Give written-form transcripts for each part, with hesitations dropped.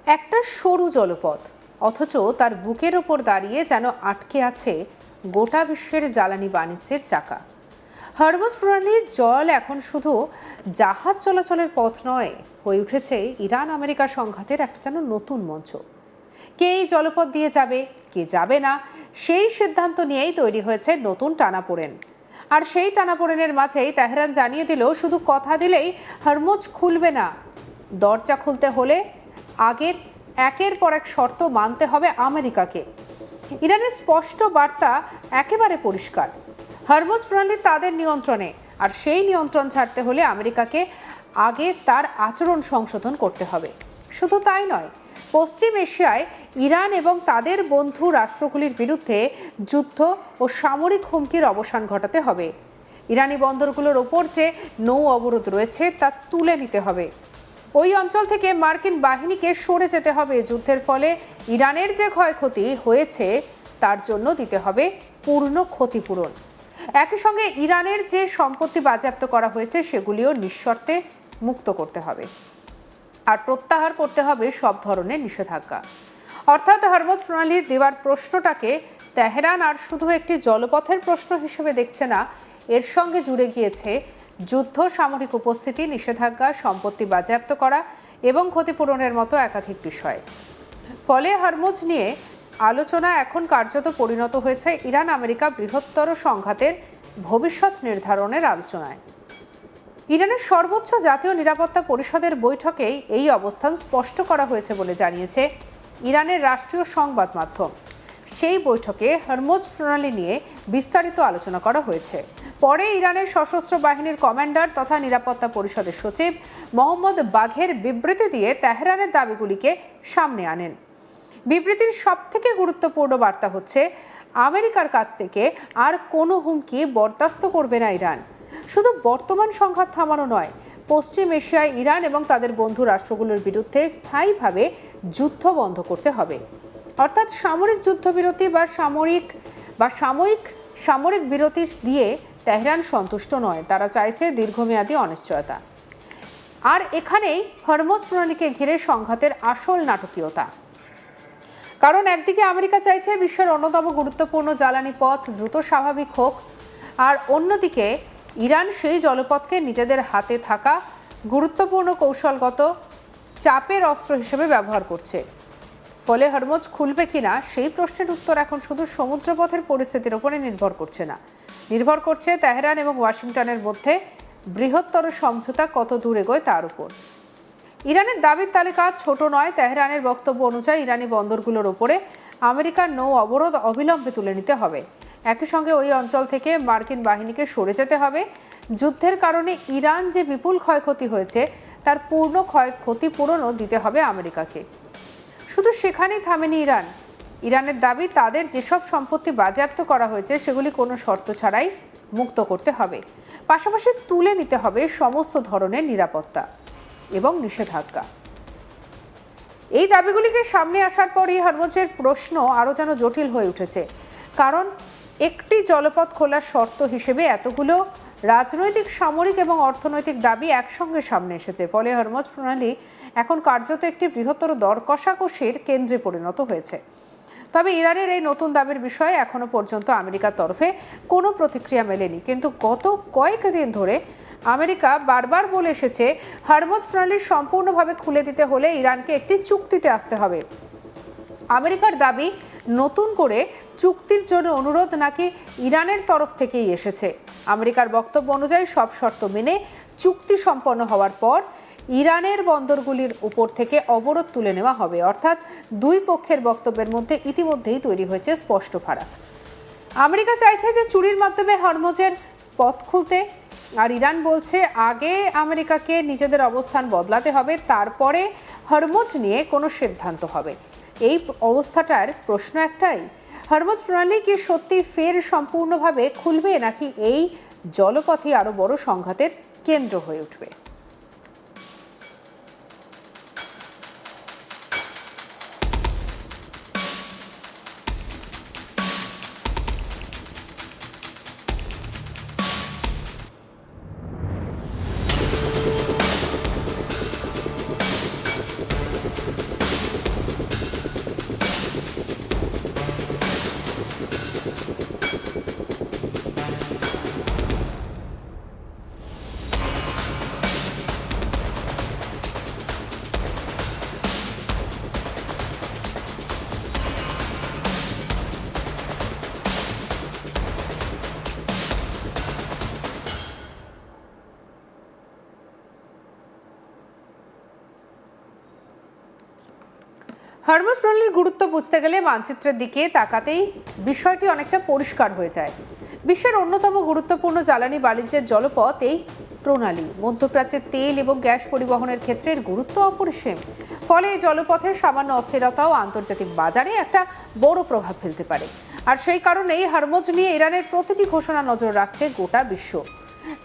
একটা সরু জলপথ, অথচ তার বুকের ওপর দাঁড়িয়ে যেন আটকে আছে গোটা বিশ্বের জ্বালানি বাণিজ্যের চাকা। হরমুজ প্রণালীর জল এখন শুধু জাহাজ চলাচলের পথ নয়, হয়ে উঠেছে ইরান আমেরিকা সংঘাতের একটা যেন নতুন মঞ্চ। কে এই জলপথ দিয়ে যাবে, কে যাবে না, সেই সিদ্ধান্ত নিয়েই তৈরি হয়েছে নতুন টানাপোড়েন। আর সেই টানাপোড়েনের মাঝেই তেহরান জানিয়ে দিল, শুধু কথা দিলেই হরমুজ খুলবে না। দরজা খুলতে হলে একের পর এক শর্ত মানতে হবে আমেরিকাকে। ইরানের স্পষ্ট বার্তা একেবারে পরিষ্কার, হরমুজ প্রণালী তাদের নিয়ন্ত্রণে, আর সেই নিয়ন্ত্রণ ছাড়তে হলে আমেরিকাকে আগে তার আচরণ সংশোধন করতে হবে। শুধু তাই নয়, পশ্চিম এশিয়ায় ইরান এবং তাদের বন্ধু রাষ্ট্রগুলির বিরুদ্ধে যুদ্ধ ও সামরিক হুমকির অবসান ঘটাতে হবে। ইরানি বন্দরগুলোর ওপর যে নৌ অবরোধ রয়েছে তা তুলে নিতে হবে। ওই অঞ্চল থেকে মার্কিন বাহিনীকে সরে যেতে হবে। যুদ্ধের ফলে ইরানের যে ক্ষয়ক্ষতি হয়েছে তার জন্য দিতে হবে পূর্ণ ক্ষতিপূরণ। একই সঙ্গে ইরানের যে সম্পত্তি বাজেয়াপ্ত করা হয়েছে সেগুলিও নিঃশর্তে মুক্ত করতে হবে, আর প্রত্যাহার করতে হবে সব ধরনের নিষেধাজ্ঞা। অর্থাৎ হরমুজ প্রণালী দেওয়ার প্রশ্নটাকে তেহরান আর শুধু একটি জলপথের প্রশ্ন হিসেবে দেখছে না, এর সঙ্গে জুড়ে গিয়েছে যুদ্ধ, সামরিক উপস্থিতি, নিষেধাজ্ঞা, সম্পত্তি বাজেয়াপ্ত করা এবং ক্ষতিপূরণের মতো একাধিক বিষয়। ফলে হরমুজ নিয়ে আলোচনা এখন কার্যত পরিণত হয়েছে ইরান আমেরিকা বৃহত্তর সংঘাতের ভবিষ্যৎ নির্ধারণের আলোচনায়। ইরানের সর্বোচ্চ জাতীয় নিরাপত্তা পরিষদের বৈঠকেই এই অবস্থান স্পষ্ট করা হয়েছে বলে জানিয়েছে ইরানের রাষ্ট্রীয় সংবাদ মাধ্যম। সেই বৈঠকে হরমুজ প্রণালী নিয়ে বিস্তারিত আলোচনা করা হয়েছে। পরে ইরানের সশস্ত্র বাহিনীর কমান্ডার তথা নিরাপত্তা পরিষদের সচিব মোহাম্মদ বাঘের বিবৃতি দিয়ে তেহরানের দাবিগুলিকে সামনে আনেন। বিবৃতির সবথেকে গুরুত্বপূর্ণ বার্তা হচ্ছে, আমেরিকার কাছ থেকে আর কোনো হুমকি বরদাস্ত করবে না ইরান। শুধু বর্তমান সংঘাত থামানো নয়, পশ্চিম এশিয়ায় ইরান এবং তাদের বন্ধু রাষ্ট্রগুলোর বিরুদ্ধে স্থায়ীভাবে যুদ্ধ বন্ধ করতে হবে। অর্থাৎ সামরিক যুদ্ধবিরতি বা সাময়িক বিরতি দিয়ে তেহরান সন্তুষ্ট নয়, তারা চাইছে দীর্ঘমেয়াদী অনিশ্চয়তা। আর এখানেই হরমুজ প্রণালীকে ঘিরে সংঘাতের আসল নাটকীয়তা। কারণ একদিকে আমেরিকা চাইছে বিশ্বের অন্যতম গুরুত্বপূর্ণ জ্বালানি পথ দ্রুত স্বাভাবিক হোক, আর অন্যদিকে ইরান সেই জলপথকে নিজেদের হাতে থাকা গুরুত্বপূর্ণ কৌশলগত চাপের অস্ত্র হিসেবে ব্যবহার করছে। ফলে হরমুজ খুলবে কিনা সেই প্রশ্নের উত্তর এখন শুধু সমুদ্রপথের পরিস্থিতির উপরে নির্ভর করছে না, নির্ভর করছে তেহরান এবং ওয়াশিংটনের মধ্যে বৃহত্তর সমঝোতা কত দূর এগোয় তার উপর। ইরানের দাবির তালিকা ছোট নয়। তেহরানের বক্তব্য অনুযায়ী ইরানি বন্দরগুলোর ওপরে আমেরিকার নৌ অবরোধ অবিলম্বে তুলে নিতে হবে। একই সঙ্গে ওই অঞ্চল থেকে মার্কিন বাহিনীকে সরে যেতে হবে। যুদ্ধের কারণে ইরান যে বিপুল ক্ষয়ক্ষতি হয়েছে তার পূর্ণ ক্ষতিপূরণও দিতে হবে আমেরিকাকে। শুধু সেখানেই থামেনি ইরান। ইরানের দাবি, তাদের যেসব সম্পত্তি বাজেয়াপ্ত করা হয়েছে সেগুলি কোনো শর্ত ছাড়াই মুক্ত করতে হবে। পাশাপাশি তুলে নিতে হবে সমস্ত ধরনের নিরাপত্তা এবং নিষেধাজ্ঞা। এই দাবিগুলিকে সামনে আসার পরই হরমুজের প্রশ্ন আরও যেন জটিল হয়ে উঠেছে। কারণ একটি জলপথ খোলার শর্ত হিসেবে এতগুলো রাজনৈতিক, সামরিক এবং অর্থনৈতিক দাবি একসঙ্গে সামনে এসেছে। ফলে হরমুজ প্রণালী এখন কার্যত একটি বৃহত্তর দর কষাকষির কেন্দ্রে পরিণত হয়েছে। তবে ইরানের এই নতুন দাবির বিষয়ে এখনো পর্যন্ত আমেরিকার তরফে কোনো প্রতিক্রিয়া মেলেনি। কিন্তু গত কয়েকদিন ধরে আমেরিকা বারবার বলে এসেছে, হরমুজ প্রণালী সম্পূর্ণভাবে খুলে দিতে হলে ইরানকে একটি চুক্তিতে আসতে হবে। আমেরিকার দাবি, নতুন করে চুক্তির জন্য অনুরোধ নাকি ইরানের তরফ থেকেই এসেছে। আমেরিকার বক্তব্য অনুযায়ী সব শর্ত মেনে চুক্তি সম্পন্ন হওয়ার পর ইরানের বন্দরগুলির উপর থেকে অবরোধ তুলে নেওয়া হবে। অর্থাৎ দুই পক্ষের বক্তব্যের মধ্যে ইতিমধ্যেই তৈরি হয়েছে স্পষ্ট ফারাক। আমেরিকা চাইছে যে চুরির মাধ্যমে হরমুজের পথ খুলতে, আর ইরান বলছে আগে আমেরিকাকে নিজেদের অবস্থান বদলাতে হবে, তারপরে হরমুজ নিয়ে কোনো সিদ্ধান্ত হবে। এই অবস্থাটার প্রশ্ন একটাই, হরমুজ প্রণালী কি সত্যি ফের সম্পূর্ণভাবে খুলবে, নাকি এই জলপথই আরও বড় সংঘাতের কেন্দ্র হয়ে উঠবে? হরমুজ প্রণালীর গুরুত্ব বুঝতে গেলে মানচিত্রের দিকে তাকাতেই বিষয়টি অনেকটা পরিষ্কার হয়ে যায়। বিশ্বের অন্যতম গুরুত্বপূর্ণ জ্বালানি বাণিজ্যের জলপথ এই প্রণালী। মধ্যপ্রাচ্যের তেল এবং গ্যাস পরিবহনের ক্ষেত্রে এর গুরুত্ব অপরিসীম। ফলে এই জলপথের সামান্য অস্থিরতাও আন্তর্জাতিক বাজারে একটা বড় প্রভাব ফেলতে পারে। আর সেই কারণেই হরমুজ নিয়ে ইরানের প্রতিটি ঘোষণা নজর রাখছে গোটা বিশ্ব।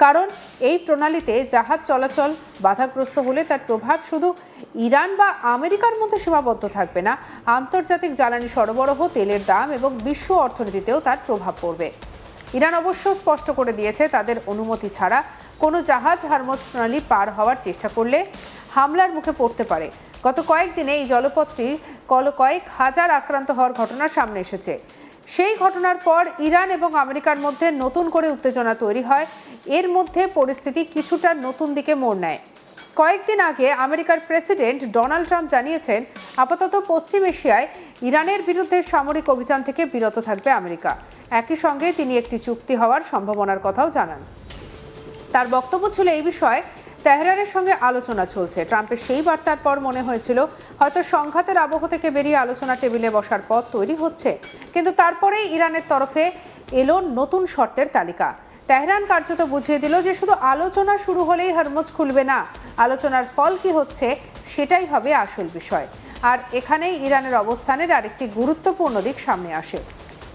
কারণ এই প্রণালীতে জাহাজ চলাচল বাধাগ্রস্ত হলে তার প্রভাব শুধু ইরান বা আমেরিকার মধ্যে সীমাবদ্ধ থাকবে না, আন্তর্জাতিক জ্বালানি সরবরাহ, তেলের দাম এবং বিশ্ব অর্থনীতিতেও তার প্রভাব পড়বে। ইরান অবশ্য স্পষ্ট করে দিয়েছে তাদের অনুমতি ছাড়া কোনো জাহাজ হরমুজ প্রণালী পার হওয়ার চেষ্টা করলে হামলার মুখে পড়তে পারে। গত কয়েকদিনে এই জলপথটি কয়েক হাজার আক্রান্ত হওয়ার ঘটনা সামনে এসেছে। সেই ঘটনার পর ইরান এবং আমেরিকার মধ্যে নতুন করে উত্তেজনা তৈরি হয়। এর মধ্যে পরিস্থিতি কিছুটা নতুন দিকে মোড় নেয়। কয়েকদিন আগে আমেরিকার প্রেসিডেন্ট ডোনাল্ড ট্রাম্প জানিয়েছেন আপাতত পশ্চিম এশিয়ায় ইরানের বিরুদ্ধে সামরিক অভিযান থেকে বিরত থাকবে আমেরিকা। একই সঙ্গে তিনি একটি চুক্তি হওয়ার সম্ভাবনার কথাও জানান। তার বক্তব্য ছিল এই বিষয়ে তেহরানের সঙ্গে আলোচনা চলছে। ট্রাম্পের সেই বার্তার পর মনে হয়েছিল হয়তো সংঘাতের আবহ থেকে বেরিয়ে আলোচনা টেবিলে বসার পথ তৈরি হচ্ছে, কিন্তু তারপরেই ইরানের তরফে এলো নতুন শর্তের তালিকা। তেহরান কার্যত বুঝিয়ে দিল যে শুধু আলোচনা শুরু হলেই হরমুজ খুলবে না, আলোচনার ফল কি হচ্ছে সেটাই হবে আসল বিষয়। আর এখানেই ইরানের অবস্থানের আরেকটি গুরুত্বপূর্ণ দিক সামনে আসে।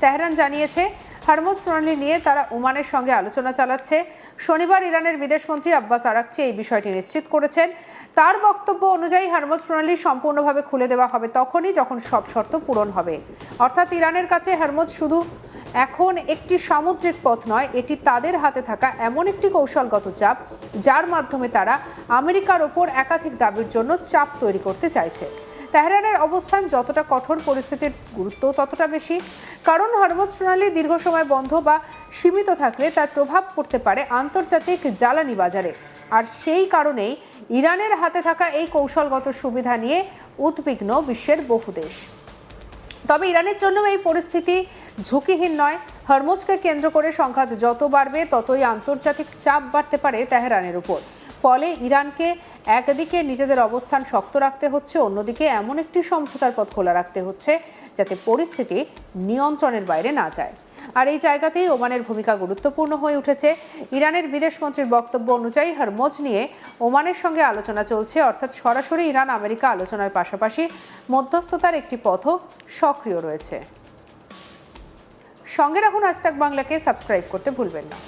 তেহরান জানিয়েছে হরমুজ প্রণালী নিয়ে তারা ওমানের সঙ্গে আলোচনা চালাচ্ছে। শনিবার ইরানের বিদেশমন্ত্রী আব্বাস আরাকচি এই বিষয়টি নিশ্চিত করেছেন। তার বক্তব্য অনুযায়ী হরমুজ প্রণালী সম্পূর্ণভাবে খুলে দেওয়া হবে তখনই যখন সব শর্ত পূরণ হবে। অর্থাৎ ইরানের কাছে হরমুজ শুধু এখন একটি সামুদ্রিক পথ নয়, এটি তাদের হাতে থাকা এমন একটি কৌশলগত চাপ যার মাধ্যমে তারা আমেরিকার ওপর একাধিক দাবির জন্য চাপ তৈরি করতে চাইছে। তেহরানের অবস্থান যতটা কঠোর, পরিস্থিতির গুরুত্ব ততটা বেশি। কারণ হরমুজ প্রণালী দীর্ঘ সময় বন্ধ বা সীমিত থাকলে তার প্রভাব পড়তে পারে আন্তর্জাতিক জ্বালানি বাজারে। আর সেই কারণেই ইরানের হাতে থাকা এই কৌশলগত সুবিধা নিয়ে উদ্বিগ্ন বিশ্বের বহু দেশ। তবে ইরানের জন্য এই পরিস্থিতি ঝুঁকিহীন নয়। হরমুজকে কেন্দ্র করে সংঘাত যত বাড়বে ততই আন্তর্জাতিক চাপ বাড়তে পারে তেহরানের উপর। ফলে ইরানকে একদিকে নিজেদের অবস্থান শক্ত রাখতে হচ্ছে, অন্যদিকে এমন একটি সমঝোতার পথ খোলা রাখতে হচ্ছে যাতে পরিস্থিতি নিয়ন্ত্রণের বাইরে না যায়। আর এই জায়গাতেই ওমানের ভূমিকা গুরুত্বপূর্ণ হয়ে উঠেছে। ইরানের বিদেশমন্ত্রীর বক্তব্য অনুযায়ী হরমুজ নিয়ে ওমানের সঙ্গে আলোচনা চলছে, অর্থাৎ সরাসরি ইরান আমেরিকা আলোচনার পাশাপাশি মধ্যস্থতার একটি পথও সক্রিয় রয়েছে। সঙ্গে রাখুন আজ তাক বাংলাকে, সাবস্ক্রাইব করতে ভুলবেন না।